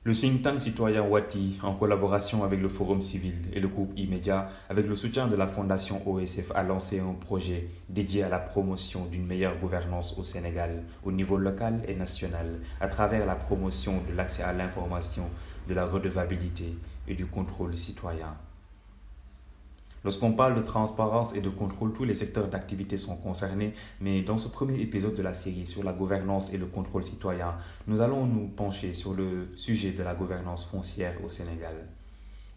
Le think tank citoyen Wati, en collaboration avec le Forum civil et le groupe E-Media, avec le soutien de la Fondation OSF, a lancé un projet dédié à la promotion d'une meilleure gouvernance au Sénégal, au niveau local et national, à travers la promotion de l'accès à l'information, de la redevabilité et du contrôle citoyen. Lorsqu'on parle de transparence et de contrôle, tous les secteurs d'activité sont concernés, mais dans ce premier épisode de la série sur la gouvernance et le contrôle citoyen, nous allons nous pencher sur le sujet de la gouvernance foncière au Sénégal.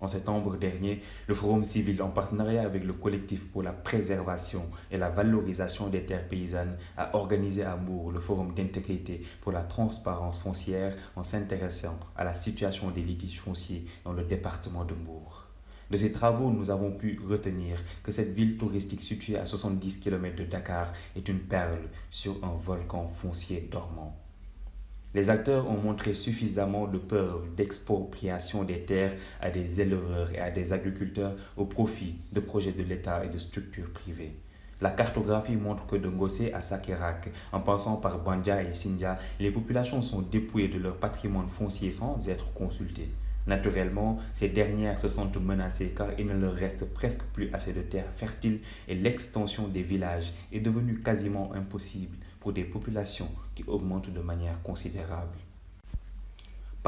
En septembre dernier, le Forum civil, en partenariat avec le collectif pour la préservation et la valorisation des terres paysannes, a organisé à Mbour le Forum d'intégrité pour la transparence foncière en s'intéressant à la situation des litiges fonciers dans le département de Mbour. De ces travaux, nous avons pu retenir que cette ville touristique située à 70 km de Dakar est une perle sur un volcan foncier dormant. Les acteurs ont montré suffisamment de peur d'expropriation des terres à des éleveurs et à des agriculteurs au profit de projets de l'État et de structures privées. La cartographie montre que de Ngossé à Sakerak, en passant par Bandia et Sindia, les populations sont dépouillées de leur patrimoine foncier sans être consultées. Naturellement, ces dernières se sentent menacées car il ne leur reste presque plus assez de terres fertiles et l'extension des villages est devenue quasiment impossible pour des populations qui augmentent de manière considérable.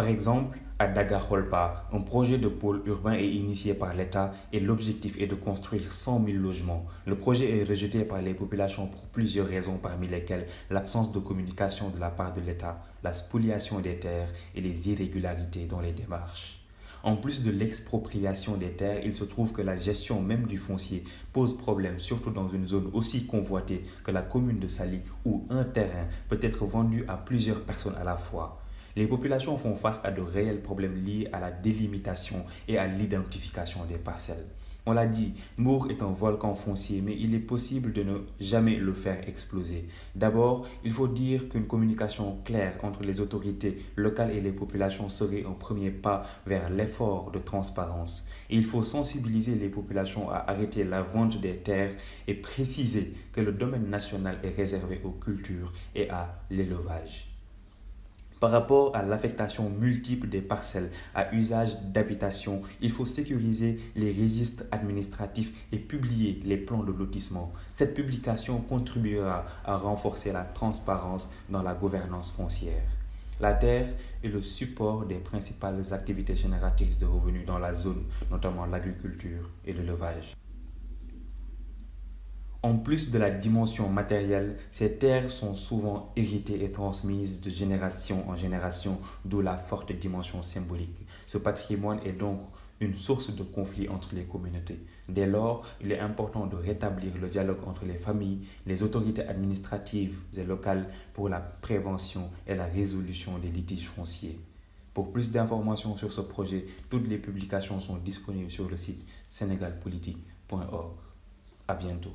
Par exemple, à Daga-Holpa, un projet de pôle urbain est initié par l'État et l'objectif est de construire 100 000 logements. Le projet est rejeté par les populations pour plusieurs raisons, parmi lesquelles l'absence de communication de la part de l'État, la spoliation des terres et les irrégularités dans les démarches. En plus de l'expropriation des terres, il se trouve que la gestion même du foncier pose problème, surtout dans une zone aussi convoitée que la commune de Sali, où un terrain peut être vendu à plusieurs personnes à la fois. Les populations font face à de réels problèmes liés à la délimitation et à l'identification des parcelles. On l'a dit, Mbour est un volcan foncier, mais il est possible de ne jamais le faire exploser. D'abord, il faut dire qu'une communication claire entre les autorités locales et les populations serait un premier pas vers l'effort de transparence. Et il faut sensibiliser les populations à arrêter la vente des terres et préciser que le domaine national est réservé aux cultures et à l'élevage. Par rapport à l'affectation multiple des parcelles à usage d'habitation, il faut sécuriser les registres administratifs et publier les plans de lotissement. Cette publication contribuera à renforcer la transparence dans la gouvernance foncière. La terre est le support des principales activités génératrices de revenus dans la zone, notamment l'agriculture et l'élevage. En plus de la dimension matérielle, ces terres sont souvent héritées et transmises de génération en génération, d'où la forte dimension symbolique. Ce patrimoine est donc une source de conflit entre les communautés. Dès lors, il est important de rétablir le dialogue entre les familles, les autorités administratives et locales pour la prévention et la résolution des litiges fonciers. Pour plus d'informations sur ce projet, toutes les publications sont disponibles sur le site senegalpolitique.org. À bientôt.